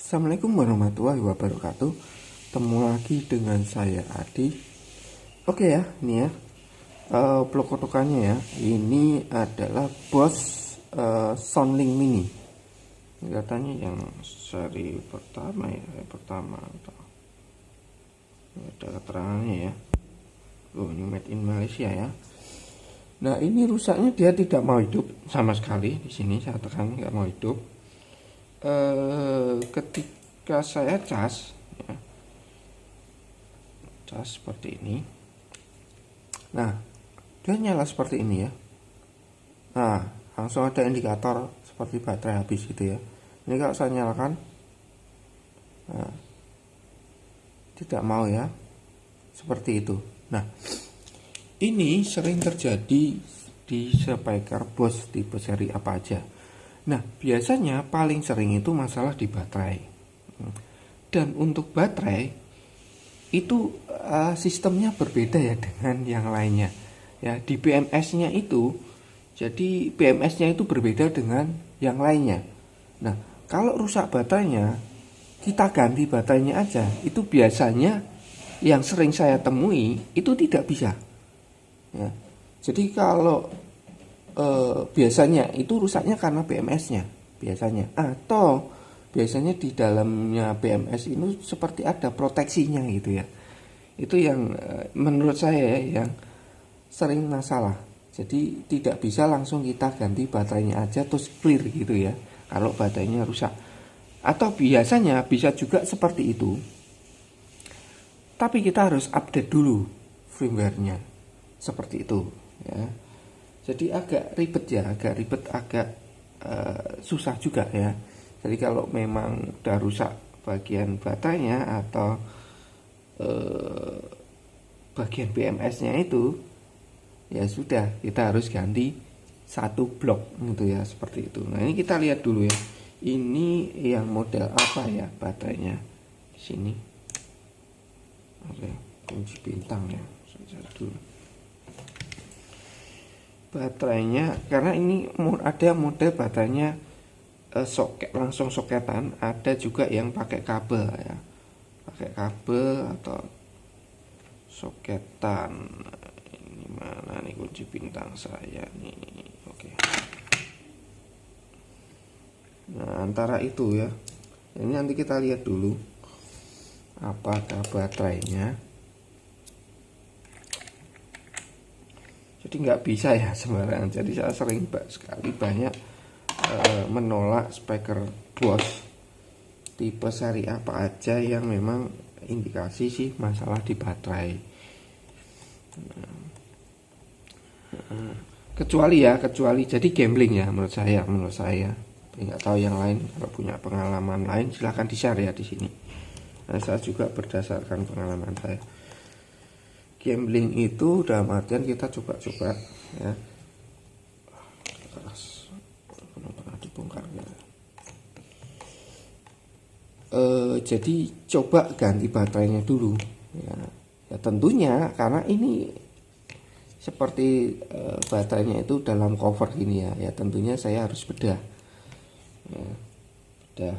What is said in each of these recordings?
Assalamualaikum warahmatullahi wabarakatuh. Ketemu lagi dengan saya Adi. Oke ya, ini ya blok kotokannya ya. Ini adalah Boss Soundlink Mini. Ini katanya yang seri pertama ya, Ini ada keterangannya ya. Oh, ini made in Malaysia ya. Nah, ini rusaknya dia tidak mau hidup sama sekali. Di sini saya tekan nggak mau hidup. Ketika saya cas ya, cas seperti ini, nah dia nyala seperti ini ya. Nah, langsung ada indikator seperti baterai habis gitu ya. Ini kalau saya nyalakan, nah, tidak mau ya, seperti itu. Nah, ini sering terjadi di speaker Boss tipe seri apa aja. Nah, biasanya paling sering itu masalah di baterai. Dan untuk baterai itu sistemnya berbeda ya dengan yang lainnya. Ya, di BMS-nya itu, jadi BMS-nya itu berbeda dengan yang lainnya. Nah, kalau rusak baterainya, kita ganti baterainya aja. Itu biasanya yang sering saya temui itu tidak bisa. Ya, jadi kalau biasanya itu rusaknya karena BMS-nya biasanya, atau biasanya di dalamnya BMS ini seperti ada proteksinya gitu ya. Itu yang menurut saya yang sering masalah. Jadi tidak bisa langsung kita ganti baterainya aja terus clear gitu ya kalau baterainya rusak. Atau biasanya bisa juga seperti itu, tapi kita harus update dulu firmware-nya seperti itu ya. Jadi agak ribet, agak susah juga ya. Jadi kalau memang udah rusak bagian baterainya atau bagian BMS-nya itu, ya sudah, kita harus ganti satu blok gitu ya, seperti itu. Nah, ini kita lihat dulu ya. Ini yang model apa ya baterainya di sini. Oke, kunci bintang ya. Saya cari dulu baterainya, karena ini ada model baterainya soket, langsung soketan, ada juga yang pakai kabel ya, pakai kabel atau soketan. Ini mana nih kunci bintang saya nih? Oke. Nah, antara itu ya, ini nanti kita lihat dulu apakah baterainya. Jadi nggak bisa ya sembarangan. Jadi saya sering sekali banyak menolak speaker Boss tipe seri apa aja yang memang indikasi sih masalah di baterai. Kecuali jadi gambling ya menurut saya. Nggak tahu yang lain, kalau punya pengalaman lain silahkan di-share ya di sini. Nah, saya juga berdasarkan pengalaman saya. Gambling itu dalam artian kita coba-coba ya. Pernah dibongkar ya. Jadi coba ganti baterainya dulu ya. Ya tentunya karena ini seperti baterainya itu dalam cover gini ya. Ya tentunya saya harus bedah. Ya,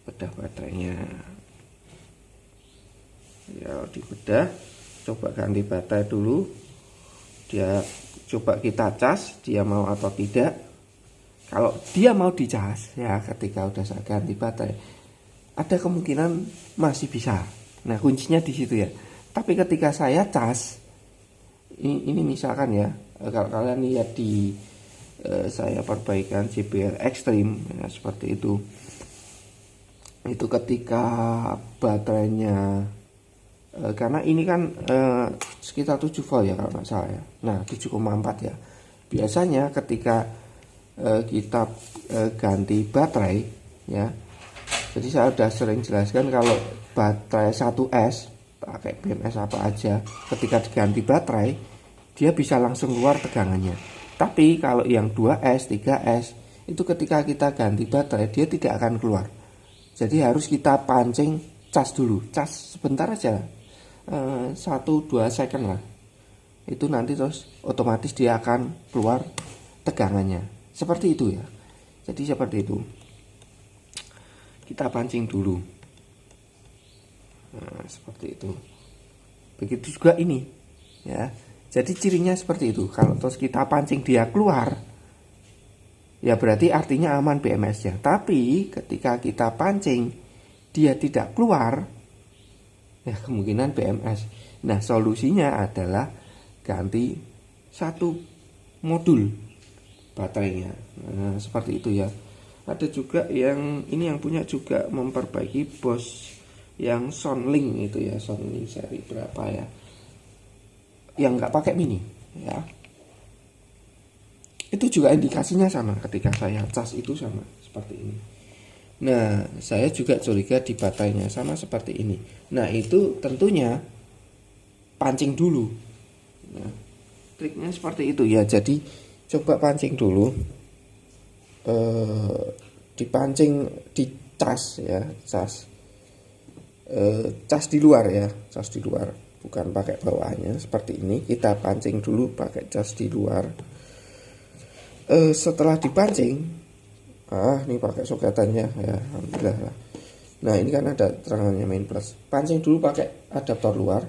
bedah baterainya. Ya, dibedah, coba ganti baterai dulu. Dia coba kita cas, dia mau atau tidak. Kalau dia mau dicas ya, ketika udah saya ganti baterai, ada kemungkinan masih bisa. Nah, kuncinya di situ ya. Tapi ketika saya cas, ini misalkan ya, kalau kalian lihat di saya perbaikan JBL Extreme ya, seperti itu. Itu ketika baterainya karena ini kan sekitar 7 volt ya kalau nggak salah ya. Nah, 7,4 ya. Biasanya ketika kita ganti baterai ya. Jadi saya sudah sering jelaskan kalau baterai 1S pakai BMS apa aja, ketika diganti baterai dia bisa langsung keluar tegangannya. Tapi kalau yang 2S, 3S itu ketika kita ganti baterai dia tidak akan keluar. Jadi harus kita pancing cas dulu, cas sebentar aja. 1-2 second lah, itu nanti terus otomatis dia akan keluar tegangannya seperti itu ya. Jadi seperti itu. kita pancing dulu. Nah, seperti itu. Begitu juga ini, ya. Jadi cirinya seperti itu. Kalau terus kita pancing dia keluar, ya berarti artinya aman BMS-nya. Tapi ketika kita pancing dia tidak keluar, ya kemungkinan BMS. Nah, solusinya adalah ganti satu modul baterainya. Nah, seperti itu ya. Ada juga yang ini yang punya juga memperbaiki BOSS yang Soundlink itu ya, Soundlink seri berapa ya, yang nggak pakai mini ya. Itu juga indikasinya sama, ketika saya cas itu sama seperti ini. Nah, saya juga curiga di baterainya sama seperti ini. Nah, itu tentunya pancing dulu. Nah, triknya seperti itu ya. Jadi coba pancing dulu, dipancing di cas ya, cas di luar ya, cas di luar, bukan pakai bawaannya seperti ini. Kita pancing dulu pakai cas di luar. Setelah dipancing, ini pakai soketannya ya, alhamdulillah. Nah, ini kan ada terangannya main plus. Pancing dulu pakai adaptor luar.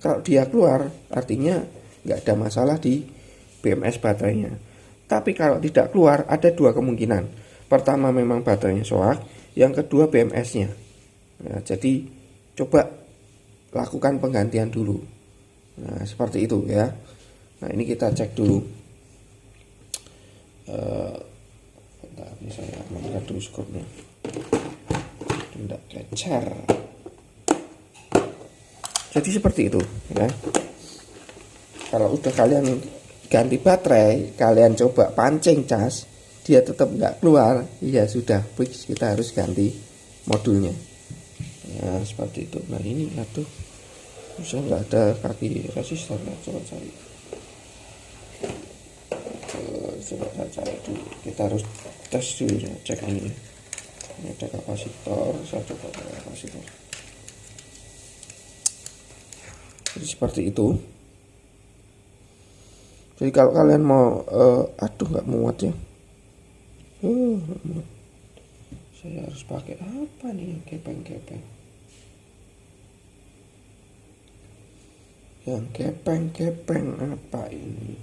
Kalau dia keluar, artinya nggak ada masalah di BMS baterainya. Tapi kalau tidak keluar, ada dua kemungkinan. Pertama, memang baterainya soak. Yang kedua, BMS-nya. Nah, jadi coba lakukan penggantian dulu. Nah, seperti itu ya. Nah, ini kita cek dulu. Bentar, ini saya mengangkat dulu skopnya. Tidak kecer. Jadi seperti itu ya. Kalau udah kalian ganti baterai, kalian coba pancing cas, dia tetap nggak keluar, ya sudah fix, kita harus ganti modulnya. Nah, seperti itu. Nah, ini aduh, bisa nggak ada kaki resistor ya, coba cari. Coba saya cari dulu. Kita harus tes dulu ya, cek ini. Ini ada kapasitor, saya coba kapasitor. Jadi seperti itu. Jadi kalau kalian mau, aduh nggak muat ya. Saya harus pakai apa nih yang kepeng-kepeng? Yang kepeng-kepeng apa ini?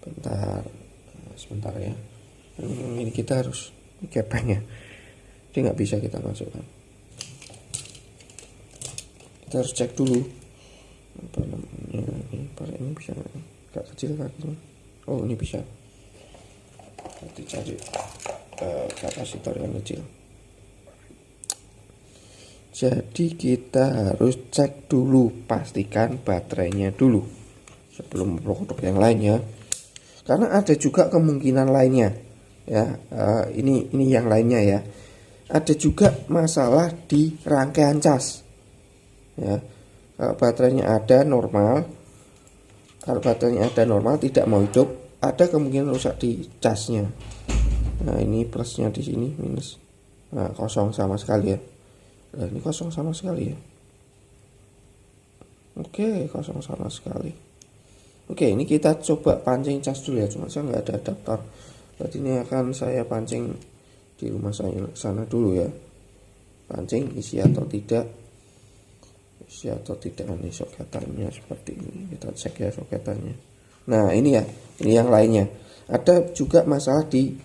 Bentar, sebentar ya. Ini kita harus kepengnya. Ini nggak bisa kita masukkan. Kita harus cek dulu. Apa namanya? Ini bisa agak kecil kakinya. Oh, ini bisa. Nanti cari kapasitor yang kecil. Jadi kita harus cek dulu, pastikan baterainya dulu sebelum produk yang lainnya. Karena ada juga kemungkinan lainnya ya. Ini yang lainnya ya. Ada juga masalah di rangkaian cas ya. Kalau baterainya ada normal, tidak mau hidup, ada kemungkinan rusak di casnya. Nah, ini plusnya di sini, minus. Nah, kosong sama sekali ya. Nah, ini kosong sama sekali ya. Oke, kosong sama sekali. Oke, ini kita coba pancing cas dulu ya. Cuma saya nggak ada adaptor. Berarti ini akan saya pancing di rumah saya sana dulu ya. Pancing isi atau tidak. Isi atau tidak, ini soketannya seperti ini. Kita cek ya soketannya. Nah, ini ya. Ini yang lainnya. Ada juga masalah di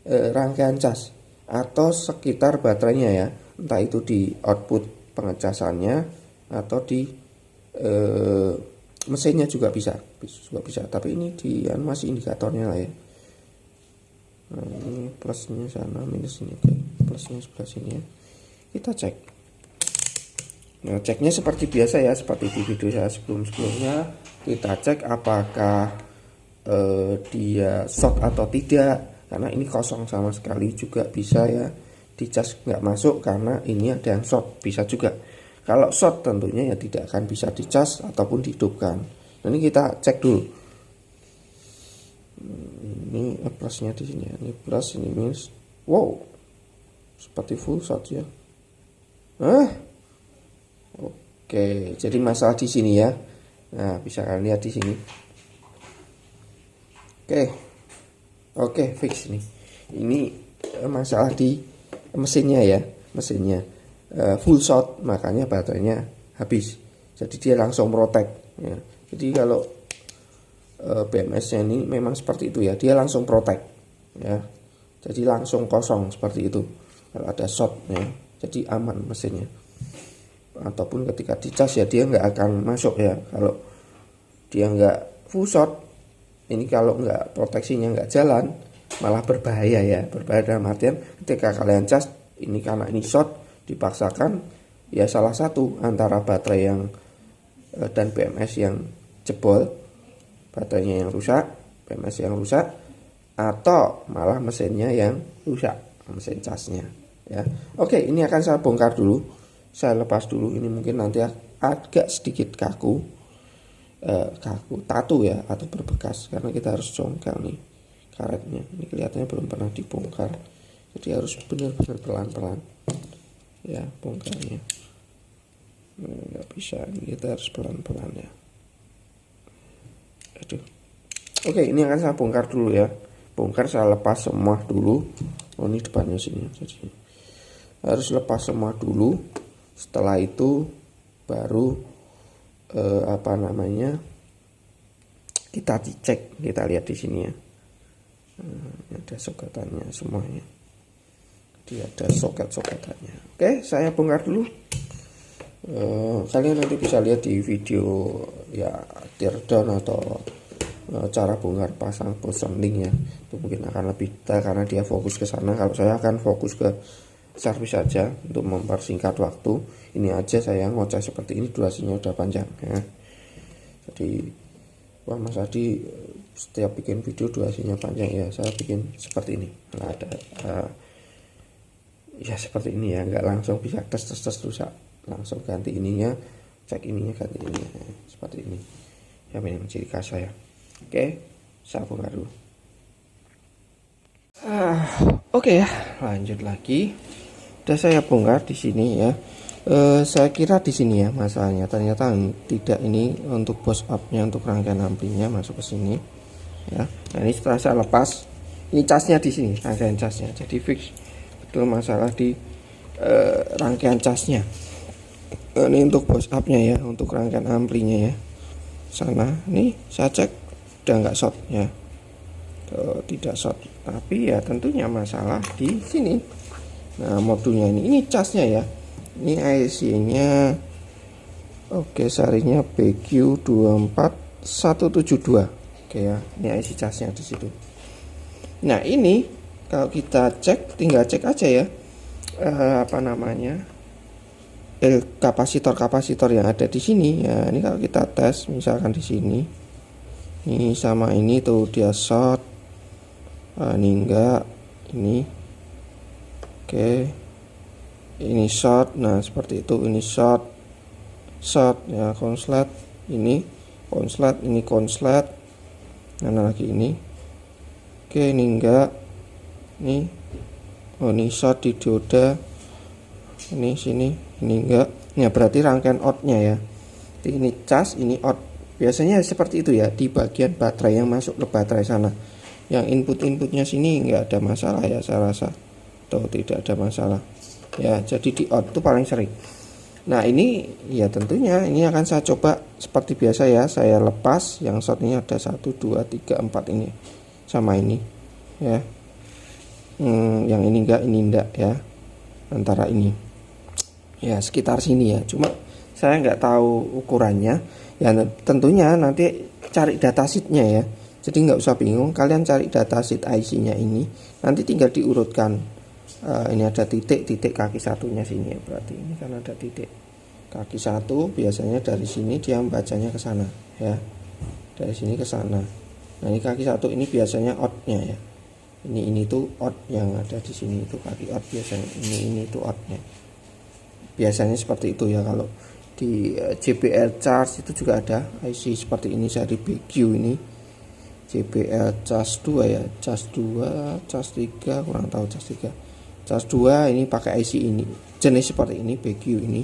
rangkaian cas atau sekitar baterainya ya, entah itu di output pengecasannya atau di mesinnya juga bisa, tapi ini di masih indikatornya lah ya. Nah, ini plusnya sana, minus ini. Oke, plusnya sebelah sini ya. Kita cek. Nah, ceknya seperti biasa ya, seperti di video saya sebelumnya. Kita cek apakah dia short atau tidak. Karena ini kosong sama sekali juga bisa ya, dicas nggak masuk karena ini ada yang short, bisa juga. Kalau short tentunya ya tidak akan bisa dicas ataupun dihidupkan. Nah, ini kita cek dulu. Ini plusnya di sini ya. Ini plus, ini minus. Wow, seperti full short ya. Oke, jadi masalah di sini ya. Nah, bisa kalian lihat di sini. Oke, fix nih. Ini masalah di mesinnya ya, mesinnya full short, makanya baterainya habis. Jadi dia langsung protek ya. Jadi kalau BMS-nya ini memang seperti itu ya, dia langsung protek ya. Jadi langsung kosong seperti itu kalau ada short ya. Jadi aman mesinnya. Ataupun ketika dicas ya dia nggak akan masuk ya. Kalau dia nggak full short, ini kalau nggak proteksinya nggak jalan, malah berbahaya ya. Berbahaya dalam artian ketika kalian cas ini, karena ini short, dipaksakan ya salah satu antara baterai yang dan BMS yang jebol, baterainya yang rusak, BMS yang rusak, atau malah mesinnya yang rusak, mesin casnya ya. Oke, ini akan saya bongkar dulu, saya lepas dulu. Ini mungkin nanti agak sedikit kaku, tatu ya, atau berbekas karena kita harus congkel nih karetnya. Ini kelihatannya belum pernah dibongkar, jadi harus benar-benar pelan-pelan ya bongkarnya. Nggak bisa, ini kita harus pelan-pelan ya. Aduh. Oke, ini akan saya bongkar dulu ya. Bongkar, saya lepas semua dulu. Oh, ini depannya sini, jadi harus lepas semua dulu. Setelah itu baru kita dicek, kita lihat di sini ya. Ada soketannya semuanya. Jadi ada soket-soketannya. Oke, saya bongkar dulu. Kalian nanti bisa lihat di video ya teardown atau cara bongkar pasang positioning ya. Itu mungkin akan lebih detail karena dia fokus ke sana. Kalau saya akan fokus ke servis saja untuk mempersingkat waktu. Ini aja saya ngoceh seperti ini, durasinya udah panjang ya. Jadi wah, Mas Adi setiap bikin video durasinya panjang ya, saya bikin seperti ini. Nah, ada ya seperti ini ya, nggak langsung bisa tes rusak, langsung ganti ininya, cek ininya, ganti ininya ya, seperti ini ya, memang ciri khas saya. Oke, saya bongkar dulu. Oke ya, lanjut lagi. Udah saya bongkar di sini ya. Saya kira di sini ya masalahnya, ternyata tidak. Ini untuk bus up-nya, untuk rangkaian amplinya masuk ke sini ya. Nah, ini setelah saya lepas, ini casnya di sini, rangkaian casnya, jadi fix betul masalah di rangkaian casnya. Ini untuk bus up-nya ya, untuk rangkaian amplinya ya. Sana, nih saya cek udah nggak short ya, tidak short, tapi ya tentunya masalah di sini. Nah, modulnya ini casnya ya, ini IC-nya oke, serinya BQ24172. Oke ya, ini IC casnya di situ. Nah, ini kalau kita cek, tinggal cek aja ya kapasitor yang ada di sini ya. Ini kalau kita tes misalkan di sini, ini sama ini tuh dia short, ini enggak, ini oke, ini short. Nah, seperti itu, ini short ya, konslet, ini konslet, ini konslet. Mana lagi ini? Oke, ini enggak, ini oh, ini short di dioda, ini sini, ini enggak. Ya, berarti rangkaian outnya ya. Ini cas, ini out. Biasanya seperti itu ya, di bagian baterai yang masuk ke baterai sana. Yang inputnya sini enggak ada masalah ya, saya rasa. Tuh, tidak ada masalah ya. Jadi di out itu paling sering. Nah, ini ya tentunya ini akan saya coba seperti biasa ya. Saya lepas yang short ini, ada 1 2 3 4 ini sama ini ya. Yang ini enggak ya, antara ini ya, sekitar sini ya. Cuma saya nggak tahu ukurannya ya. Tentunya nanti cari datasheetnya ya, jadi nggak usah bingung, kalian cari datasheet IC-nya ini, nanti tinggal diurutkan. Ini ada titik kaki satunya sini ya, berarti ini kan ada titik kaki satu. Biasanya dari sini dia membacanya ke sana ya, dari sini ke sana. Nah, ini kaki satu ini biasanya outnya ya. Ini tuh out yang ada di sini, itu kaki out biasanya. Ini tuh outnya. Biasanya seperti itu ya. Kalau di JBL charge itu juga ada IC seperti ini, seri BQ ini JBL charge 2 ya, charge 2, charge 3, kurang tahu charge 3. Charge 2 ini pakai IC ini, jenis seperti ini, BQ ini.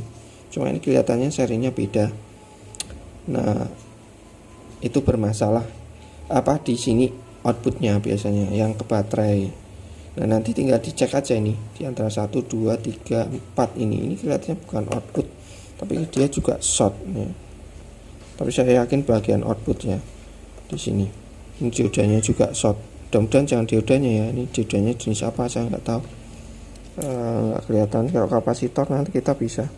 Cuma ini kelihatannya serinya beda. Nah, itu bermasalah apa di sini outputnya biasanya yang ke baterai. Nah, nanti tinggal dicek aja ini di antara 1, 2, 3, 4 ini kelihatannya bukan output, tapi dia juga short ya. Tapi saya yakin bagian outputnya di sini. Ini diodanya juga short. Mudah-mudahan jangan diodanya ya. Ini diodanya jenis apa saya nggak tahu. Nggak kelihatan. Kalau kapasitor nanti kita bisa.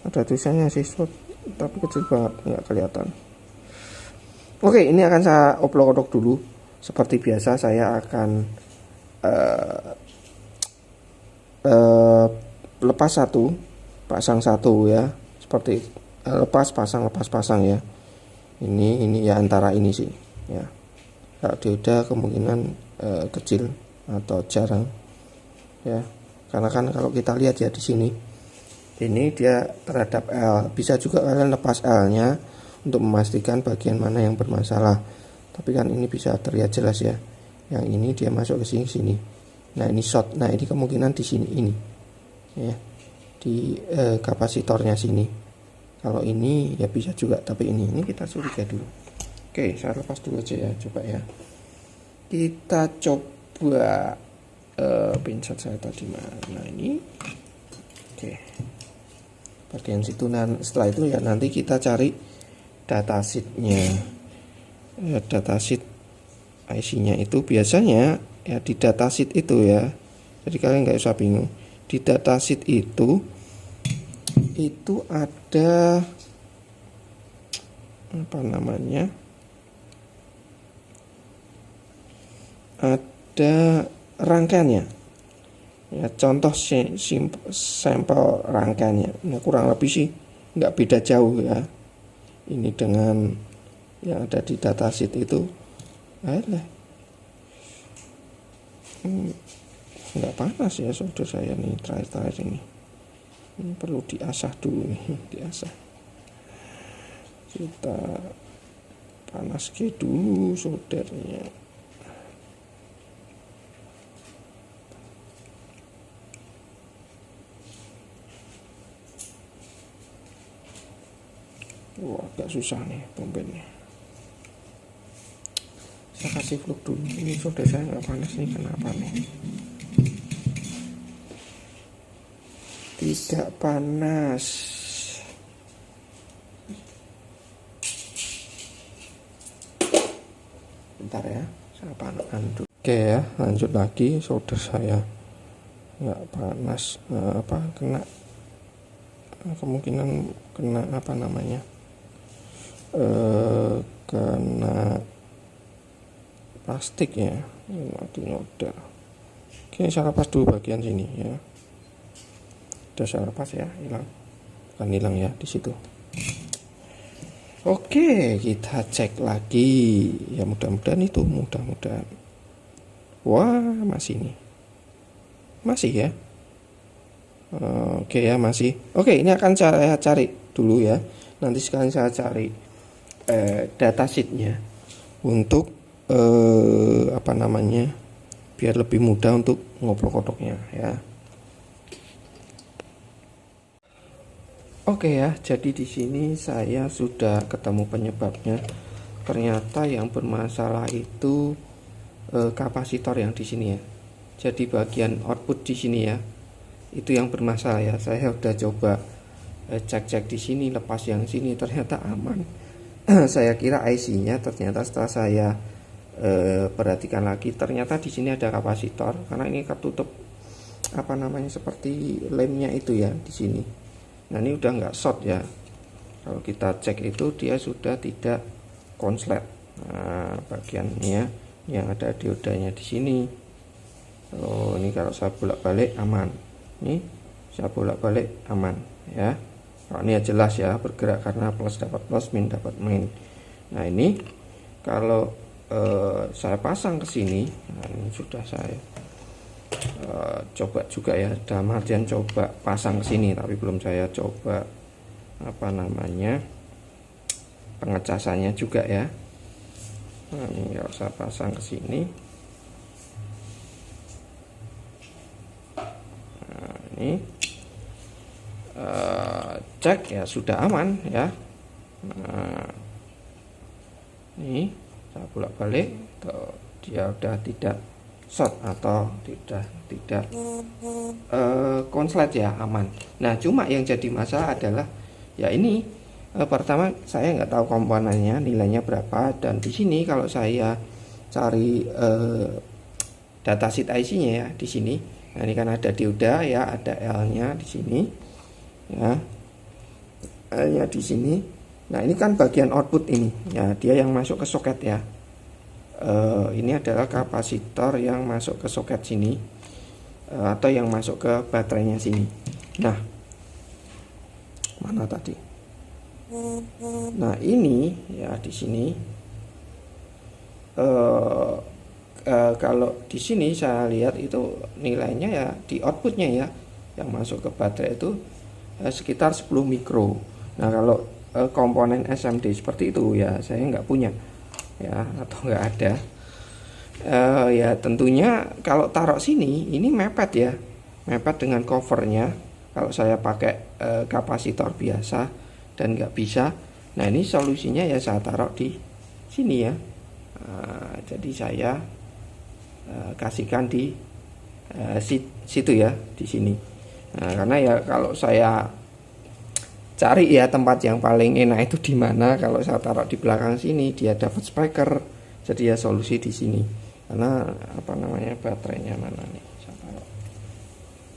Ada tulisannya sih short, tapi kecil banget, nggak kelihatan. Oke, ini akan saya oplok-oplok dulu. Seperti biasa saya akan lepas satu, pasang satu ya, seperti lepas pasang ya. Ini ya antara ini sih ya. Kalau dioda kemungkinan kecil atau jarang ya, karena kan kalau kita lihat ya di sini ini dia terhadap L. Bisa juga kalian lepas L nya untuk memastikan bagian mana yang bermasalah, tapi kan ini bisa terlihat jelas ya, yang ini dia masuk ke sini. Nah ini short, nah ini kemungkinan di sini ini ya, di kapasitornya sini. Kalau ini ya bisa juga, tapi ini kita curiga dulu. Oke, saya lepas dulu aja ya, coba ya. Kita coba pinset saya tadi mana ini. Oke, bagian situ. Nah setelah itu ya nanti kita cari datasheetnya. Datasheet IC-nya itu biasanya ya di datasheet itu ya. Jadi kalian nggak usah bingung. Di datasheet itu ada apa namanya? Ada rangkaiannya. Ya, contoh sampel rangkaiannya. Nah, kurang lebih sih nggak beda jauh ya. Ini dengan yang ada di datasheet itu. Nggak panas ya solder saya nih terakhir ini perlu diasah dulu nih, diasah. Kita panaskan dulu soldernya. Wah, agak susah nih bombennya. Saya kasih fluk dulu. Ini solder saya nggak panas nih, kenapa nih? Tidak panas. Bentar ya, saya panaskan dulu. Oke ya, lanjut lagi. Solder saya nggak panas, kena kemungkinan kena apa namanya, kena plastik ya, mati noda. Oke, saya lepas dulu bagian sini ya. Udah saya lepas ya, hilang, bukan hilang ya di situ. Oke, kita cek lagi ya, mudah-mudahan wah masih nih, masih ya. Oke ya, masih. Oke, ini akan saya cari dulu ya, nanti sekalian saya cari datasheetnya untuk apa namanya, biar lebih mudah untuk ngoplok-ngoploknya ya. Oke ya, jadi di sini saya sudah ketemu penyebabnya. Ternyata yang bermasalah itu kapasitor yang di sini ya. Jadi bagian output di sini ya, itu yang bermasalah ya. Saya udah coba cek-cek di sini, lepas yang sini, ternyata aman. Saya kira IC-nya, ternyata setelah saya perhatikan lagi, ternyata di sini ada kapasitor, karena ini ketutup apa namanya, seperti lemnya itu ya di sini. Nah ini udah nggak short ya. Kalau kita cek itu dia sudah tidak konslet. Nah bagiannya yang ada diodanya di sini. Oh ini kalau saya bolak-balik aman. Ini saya bolak-balik aman ya. Kalau ini ya jelas ya, bergerak karena plus dapat plus, min dapat min. Nah ini kalau saya pasang ke sini, nah ini sudah saya coba juga ya, dalam artian coba pasang ke sini, tapi belum saya coba apa namanya, pengecasannya juga ya. Nah ini kalau saya pasang ke sini, nah ini cek ya sudah aman ya. Nah ini saya bolak-balik, dia udah tidak short atau tidak konslet ya, aman. Nah cuma yang jadi masalah adalah ya ini pertama saya nggak tahu komponennya nilainya berapa, dan di sini kalau saya cari datasheet IC-nya ya di sini. Nah ini kan ada dioda ya, ada L-nya di sini ya, L-nya di sini. Nah ini kan bagian output ini ya, dia yang masuk ke soket ya. Ini adalah kapasitor yang masuk ke soket sini atau yang masuk ke baterainya sini. Nah mana tadi? Nah ini ya di sini kalau di sini saya lihat itu nilainya ya di outputnya ya, yang masuk ke baterai itu sekitar 10 mikro. Nah kalau komponen SMD seperti itu ya saya nggak punya ya, atau nggak ada. Ya tentunya kalau taruh sini ini mepet ya, mepet dengan covernya. Kalau saya pakai kapasitor biasa dan nggak bisa, nah ini solusinya ya saya taruh di sini ya. Jadi saya kasihkan di situ ya, di sini. Nah, karena ya kalau saya cari ya tempat yang paling enak itu di mana, kalau saya taruh di belakang sini dia dapat speaker, jadi ya solusi di sini. Karena apa namanya, baterainya mana nih, saya taruh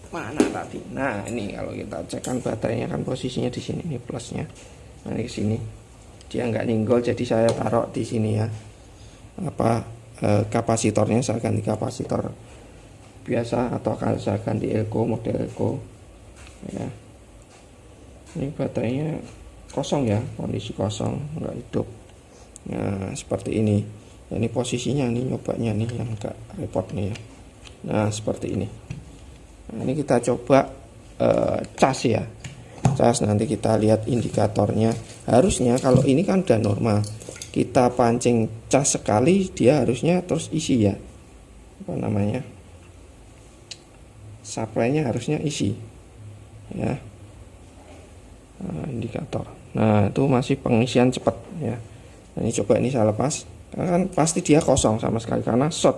mana tadi. Nah ini kalau kita cek kan baterainya kan posisinya di sini, ini plusnya. Nah di sini dia nggak nyenggol, jadi saya taruh di sini ya. Kapasitornya saya ganti kapasitor biasa atau saya ganti Elco, model Elco ya. Ini baterainya kosong ya, kondisi kosong, nggak hidup. Nah seperti ini ya, ini posisinya nih, nyobanya nih yang agak repot nih ya. Nah seperti ini. Nah ini kita coba cas ya, cas, nanti kita lihat indikatornya. Harusnya kalau ini kan udah normal, kita pancing cas sekali dia harusnya terus isi ya, apa namanya, supply-nya harusnya isi ya. Nah, indikator, nah itu masih pengisian cepat ya. Nah, ini coba ini saya lepas, kan pasti dia kosong sama sekali karena short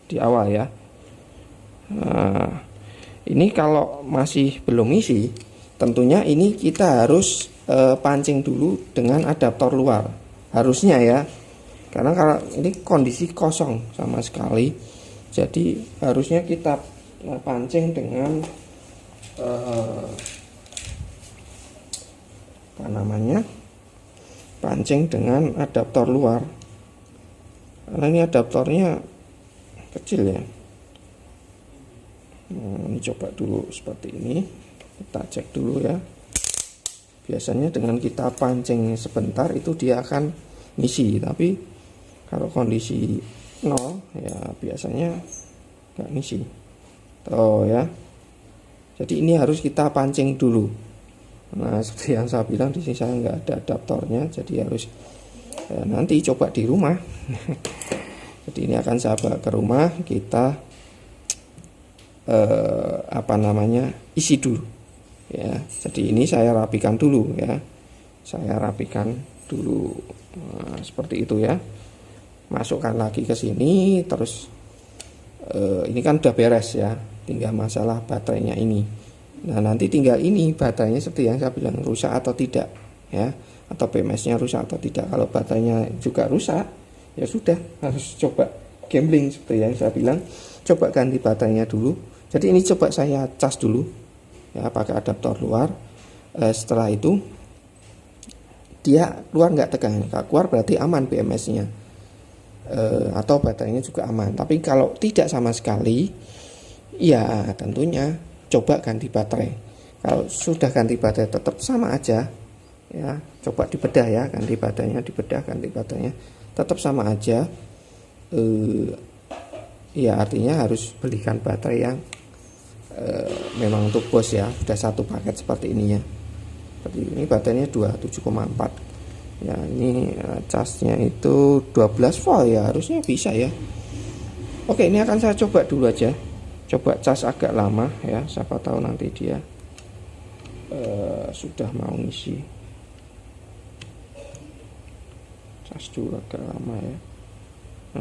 di awal ya. Nah ini kalau masih belum isi, tentunya ini kita harus pancing dulu dengan adaptor luar, harusnya ya, karena kalau ini kondisi kosong sama sekali, jadi harusnya kita pancing dengan apa namanya, pancing dengan adaptor luar, karena ini adaptornya kecil ya. Nah, ini coba dulu seperti ini, kita cek dulu ya. Biasanya dengan kita pancing sebentar itu dia akan ngisi, tapi kalau kondisi nol ya biasanya nggak ngisi. Tuh ya, jadi ini harus kita pancing dulu. Nah seperti yang saya bilang, di sini saya nggak ada adaptornya, jadi harus nanti coba di rumah. Jadi ini akan saya bawa ke rumah, kita apa namanya, isi dulu ya. Jadi ini saya rapikan dulu ya, saya rapikan dulu. Nah, seperti itu ya. Masukkan lagi ke sini, terus ini kan udah beres ya, tinggal masalah baterainya ini. Nah nanti tinggal ini baterainya seperti yang saya bilang, rusak atau tidak ya, atau BMS-nya rusak atau tidak. Kalau baterainya juga rusak ya sudah, harus coba gambling seperti yang saya bilang, coba ganti baterainya dulu. Jadi ini coba saya cas dulu ya, pakai adaptor luar. Setelah itu dia keluar nggak tegangan, kalau keluar berarti aman BMS-nya, atau baterainya juga aman. Tapi kalau tidak sama sekali, ya tentunya coba ganti baterai. Kalau sudah ganti baterai tetap sama aja ya, coba dibedah ya, ganti baterainya, dibedah, ganti baterainya tetap sama aja, ya artinya harus belikan baterai yang memang untuk bos ya, sudah satu paket seperti ini ya. Seperti ini baterainya 7,4 ya, ini casnya itu 12 volt ya, harusnya bisa ya. Oke, ini akan saya coba dulu aja, coba cas agak lama ya, siapa tahu nanti dia sudah mau ngisi. Cas dulu agak lama ya,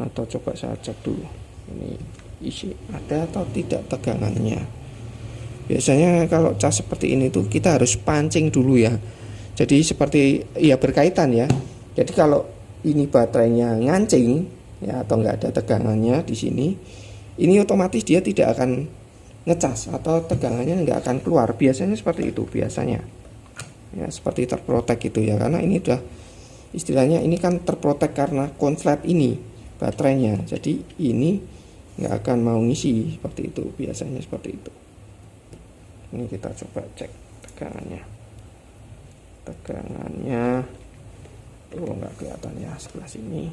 atau coba saya cek dulu ini isi ada atau tidak tegangannya. Biasanya kalau cas seperti ini tuh kita harus pancing dulu ya. Jadi seperti ya berkaitan ya. Jadi kalau ini baterainya ngancing ya atau nggak ada tegangannya di sini, ini otomatis dia tidak akan ngecas atau tegangannya nggak akan keluar. Biasanya seperti itu biasanya. Ya seperti terprotek gitu ya, karena ini udah istilahnya ini kan terprotek karena konslet ini baterainya. Jadi ini nggak akan mau ngisi seperti itu, biasanya seperti itu. Ini kita coba cek tegangannya. Oh nggak kelihatan ya sebelah sini.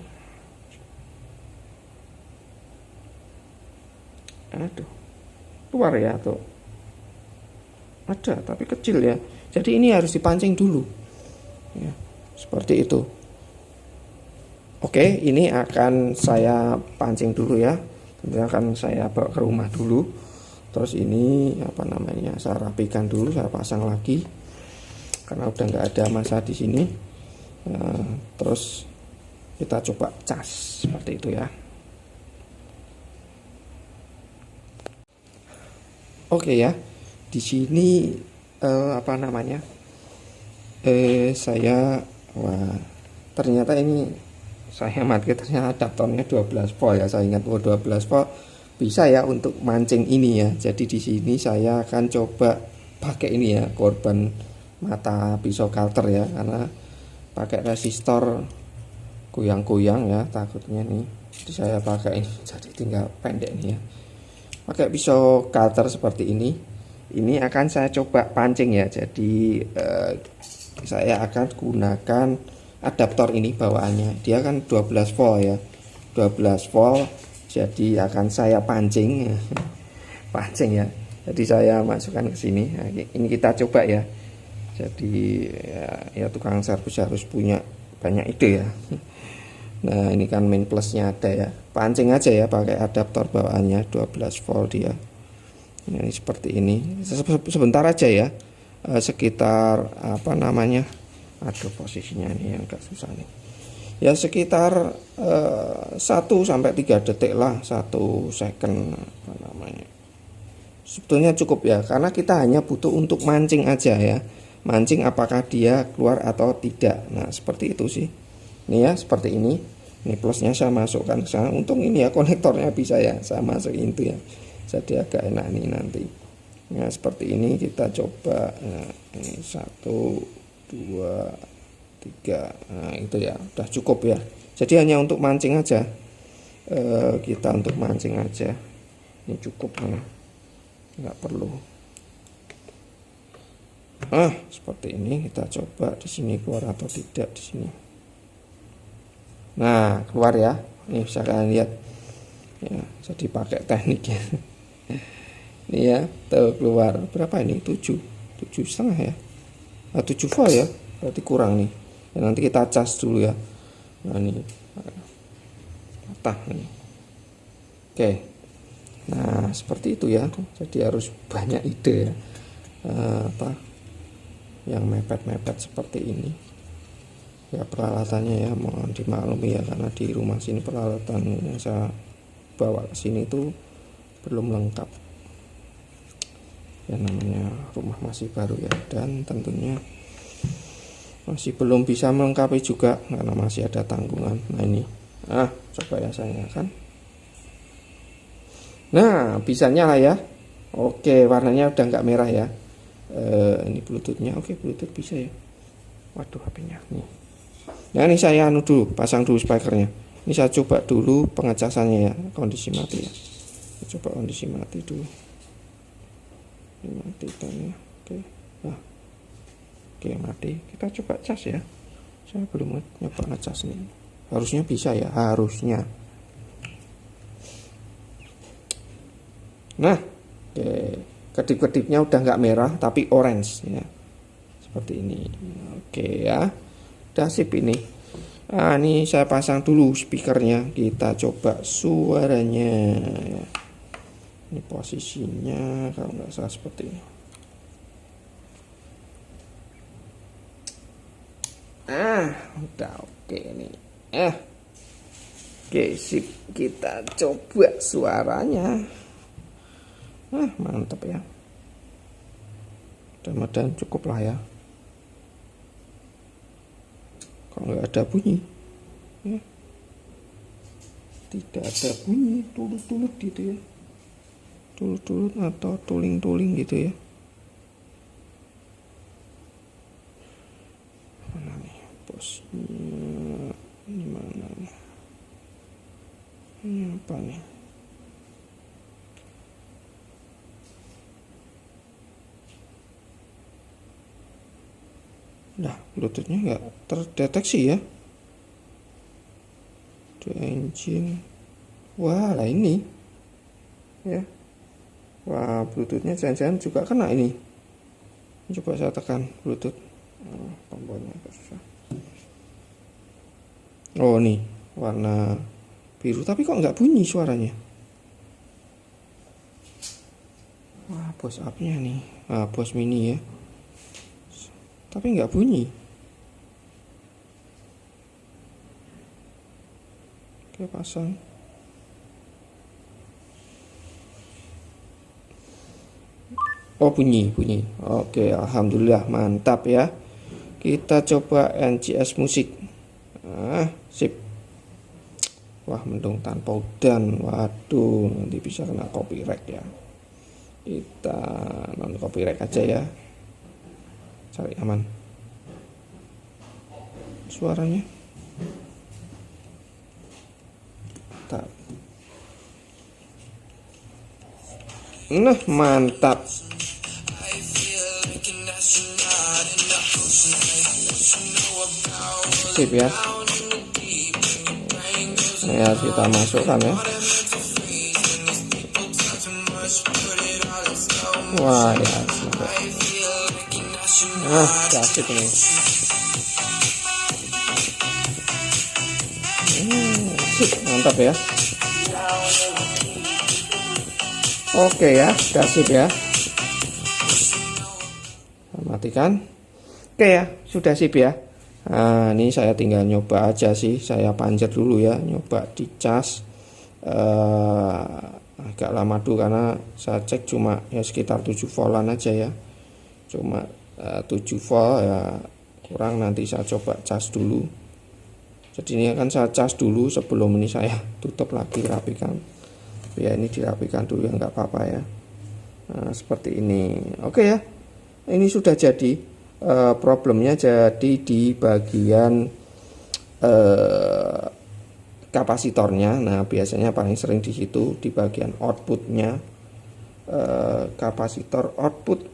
Aduh, keluar ya tuh. Ada tapi kecil ya. Jadi ini harus dipancing dulu. Ya, seperti itu. Oke, ini akan saya pancing dulu ya. Nanti akan saya bawa ke rumah dulu. Terus ini apa namanya? Saya rapikan dulu, saya pasang lagi. Karena udah nggak ada massa di sini. Terus kita coba cas seperti itu ya. Oke ya, di sini apa namanya? Ternyata ini saya mati, ternyata adaptornya 12 volt ya. Saya ingat 12 volt bisa ya untuk mancing ini ya. Jadi di sini saya akan coba pakai ini ya, korban mata pisau cutter ya, karena pakai resistor goyang-goyang ya takutnya nih. Jadi saya pakai ini, jadi tinggal pendek nih ya. Pakai pisau cutter seperti ini. Ini akan saya coba pancing ya. Jadi saya akan gunakan adaptor ini bawaannya. Dia kan 12 volt ya. 12 volt. Jadi akan saya pancing. Pancing ya. Jadi saya masukkan ke sini. Nah, ini kita coba ya. Jadi ya tukang servis harus punya banyak ide ya. Nah ini kan main plusnya ada ya. Pancing aja ya pakai adaptor bawaannya 12 volt dia. Ini seperti ini. Sebentar aja ya. Sekitar apa namanya? Aduh posisinya ini yang agak susah nih. Ya sekitar 1 sampai 3 detik lah, 1 second apa namanya. Sebetulnya cukup ya, karena kita hanya butuh untuk mancing aja ya. Mancing apakah dia keluar atau tidak. Nah seperti itu sih. Ini ya seperti ini. Ini plusnya saya masukkan ke sana. Untung ini ya konektornya bisa ya saya masukin itu ya. Jadi agak enak nih nanti. Nah seperti ini kita coba. Nah, ini 1, 2, 3. Nah itu ya udah cukup ya. Jadi hanya untuk mancing aja. Kita untuk mancing aja. Ini cukup ya. Nggak perlu. Seperti ini kita coba di sini keluar atau tidak di sini. Nah, keluar ya. Ini bisa kalian lihat. Ya, jadi pakai tekniknya. Ini ya, tuh keluar. Berapa ini? 7,5 ya. 7 volt ya. Berarti kurang nih. Ya, nanti kita cas dulu ya. Nah, ini patah nih. Oke. Nah, seperti itu ya. Jadi harus banyak ide ya. Yang mepet-mepet seperti ini ya, peralatannya ya mohon dimaklumi ya, karena di rumah sini peralatan yang saya bawa ke sini itu belum lengkap ya, namanya rumah masih baru ya, dan tentunya masih belum bisa melengkapi juga karena masih ada tanggungan. Nah ini coba ya saya kan, nah bisa nyala ya. Oke, warnanya udah nggak merah ya. Ini bluetoothnya, oke bluetooth bisa ya. Waduh HP-nya nih. Nah ini saya dulu, pasang dulu speakernya. Ini saya coba dulu pengecasannya ya, kondisi mati ya. Saya coba kondisi mati dulu. Ini matikan ya. Oke. Nah. Oke mati. Kita coba cas ya. Saya belum nyoba ngecas nih. Harusnya bisa ya, harusnya. Nah, oke. Kedip-kedipnya udah nggak merah tapi orange ya, seperti ini. Oke ya, udah sip ini. Nah ini saya pasang dulu speakernya, kita coba suaranya ya. Ini posisinya kalau nggak salah seperti ini. Udah oke nih. Oke, sip. Kita coba suaranya. Mantap ya. Mudah-mudahan cukup lah ya. Kok nggak ada bunyi ya? Tidak ada bunyi tulut-tulut gitu ya, tulut-tulut atau tuling-tuling gitu ya. Mana nih bosnya, ini mana nih, ini apa nih? Nah, bluetoothnya nggak terdeteksi ya. The engine. Wah, lah ini ya. Wah, bluetoothnya jangan-jangan juga kena ini. Coba saya tekan bluetooth. Tombolnya agak susah. Oh, nih warna biru, tapi kok nggak bunyi suaranya. Wah, bos up-nya nih. Bos mini ya. Tapi nggak bunyi. Oke, pasang. Oh, bunyi. Oke, alhamdulillah, mantap ya. Kita coba NCS musik. Sip. Wah, mendung tanpa udan. Waduh, nanti bisa kena copyright ya. Kita non copyright aja ya. Cari aman suaranya. Nah, mantap. Sip ya. Ya, kita masukkan ya. Wah ya, asik ini. Mantap ya. Oke ya, udah sip ya. Matikan. Oke ya, sudah sip ya. Nah, ini saya tinggal nyoba aja sih. Saya panjat dulu ya, nyoba dicas. Agak lama dulu karena saya cek cuma ya sekitar 7 voltan aja ya. Cuma 7 volt ya, kurang. Nanti saya coba cas dulu. Jadi ini akan saya cas dulu sebelum ini saya tutup lagi, rapikan. Ya, ini dirapikan dulu ya, nggak apa-apa ya. Nah, seperti ini. Oke ya, ini sudah jadi. Problemnya jadi di bagian kapasitornya. Nah, biasanya paling sering di situ, di bagian outputnya. Kapasitor output,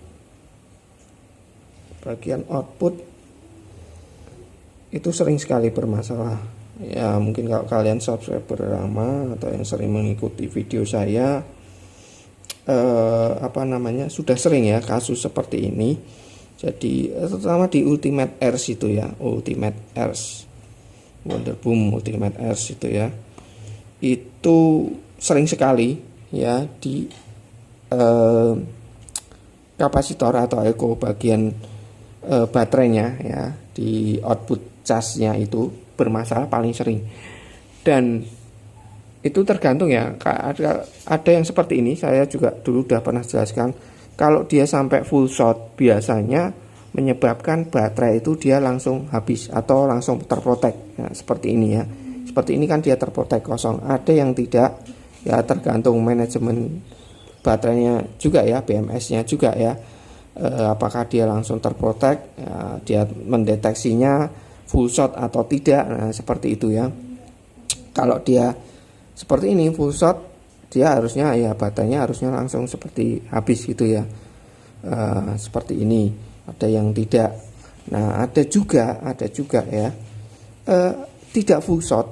bagian output itu sering sekali bermasalah ya. Mungkin kalau kalian subscriber lama atau yang sering mengikuti video saya, sudah sering ya kasus seperti ini. Jadi terutama di Ultimate Airs itu ya, Ultimate Airs, Wonderboom Ultimate Airs itu ya, itu sering sekali ya di kapasitor atau eco bagian baterainya ya, di output casnya itu bermasalah paling sering. Dan itu tergantung ya, ada yang seperti ini. Saya juga dulu udah pernah jelaskan, kalau dia sampai full short biasanya menyebabkan baterai itu dia langsung habis atau langsung terprotek ya, seperti ini ya. Seperti ini kan dia terprotek kosong. Ada yang tidak ya, tergantung manajemen baterainya juga ya, BMS-nya juga ya. Apakah dia langsung terprotek ya, dia mendeteksinya full short atau tidak. Nah, seperti itu ya. Kalau dia seperti ini full short, dia harusnya ya baterainya harusnya langsung seperti habis gitu ya. Seperti ini. Ada yang tidak. Nah, ada juga ya, tidak full short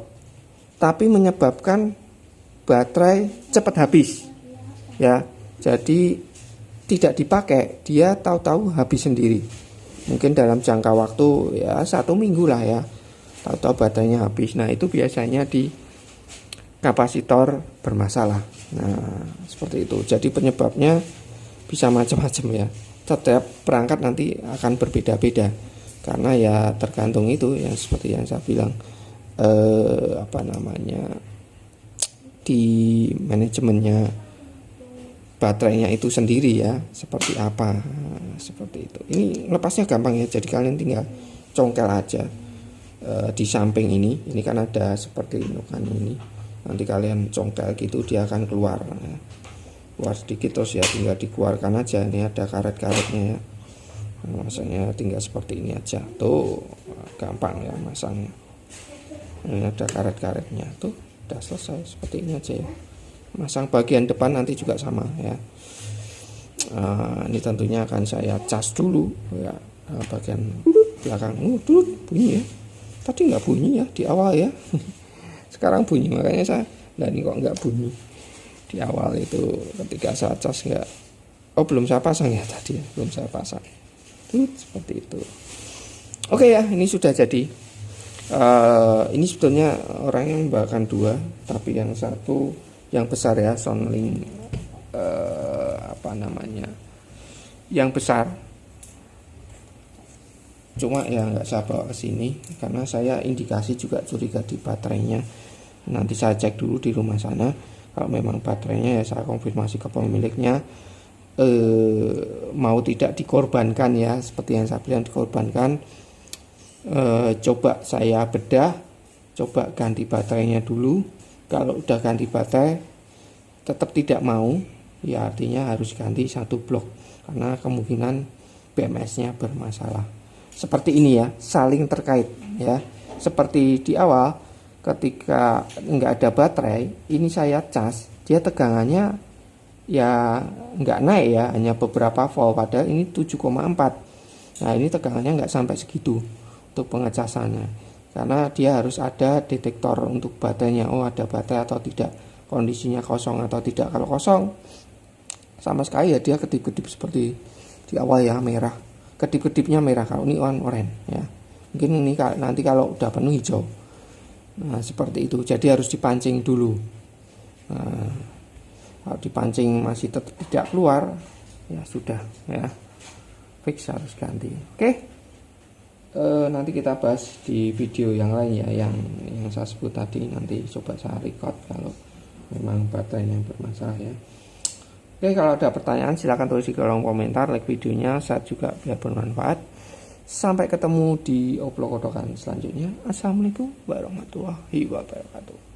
tapi menyebabkan baterai cepat habis ya. Jadi tidak dipakai, dia tahu-tahu habis sendiri. Mungkin dalam jangka waktu ya 1 minggu lah ya, tahu-tahu baterainya habis. Nah, itu biasanya di kapasitor bermasalah. Nah, seperti itu. Jadi penyebabnya bisa macam-macam ya. Setiap perangkat nanti akan berbeda-beda karena ya tergantung itu yang seperti yang saya bilang, di manajemennya baterainya itu sendiri ya, seperti apa. Seperti itu. Ini lepasnya gampang ya, jadi kalian tinggal congkel aja di samping ini kan ada seperti inukan ini, nanti kalian congkel gitu dia akan keluar ya. Keluar sedikit terus ya tinggal dikeluarkan aja. Ini ada karet-karetnya ya, masangnya tinggal seperti ini aja tuh, gampang ya masangnya. Ini ada karet-karetnya tuh, udah selesai seperti ini aja ya. Masang bagian depan nanti juga sama ya. Ini tentunya akan saya cas dulu ya, bagian belakang. Bunyi ya, tadi nggak bunyi ya di awal ya. Sekarang bunyi, makanya saya, nah ini kok nggak bunyi di awal itu ketika saya cas nggak. Belum saya pasang ya tadi ya, belum saya pasang. Seperti itu. Oke ya, ini sudah jadi. Ini sebetulnya orangnya membawakan dua, tapi yang satu yang besar ya, Soundlink yang besar. Cuma ya nggak saya bawa ke sini karena saya indikasi juga curiga di baterainya. Nanti saya cek dulu di rumah sana. Kalau memang baterainya ya saya konfirmasi ke pemiliknya, mau tidak dikorbankan ya, seperti yang saya bilang dikorbankan. Coba saya bedah, coba ganti baterainya dulu. Kalau udah ganti baterai tetap tidak mau, ya artinya harus ganti satu blok karena kemungkinan BMS-nya bermasalah. Seperti ini ya, saling terkait ya. Seperti di awal ketika nggak ada baterai, ini saya cas, dia tegangannya ya nggak naik ya, hanya beberapa volt, padahal ini 7,4. Nah ini tegangannya nggak sampai segitu untuk pengecasannya, karena dia harus ada detektor untuk baterainya. Ada baterai atau tidak, kondisinya kosong atau tidak. Kalau kosong sama sekali ya dia kedip-kedip seperti di awal ya, merah, kedip-kedipnya merah. Kalau ini oranye ya, mungkin ini nanti kalau udah penuh hijau. Nah seperti itu, jadi harus dipancing dulu. Nah, kalau dipancing masih tetap tidak keluar, ya sudah ya, fix harus ganti. Oke. Nanti kita bahas di video yang lain ya, yang saya sebut tadi. Nanti coba saya record kalau memang baterainya bermasalah ya. Oke, kalau ada pertanyaan silahkan tulis di kolom komentar, like videonya, saya juga biar bermanfaat. Sampai ketemu di oplok kodokan selanjutnya. Assalamualaikum warahmatullahi wabarakatuh.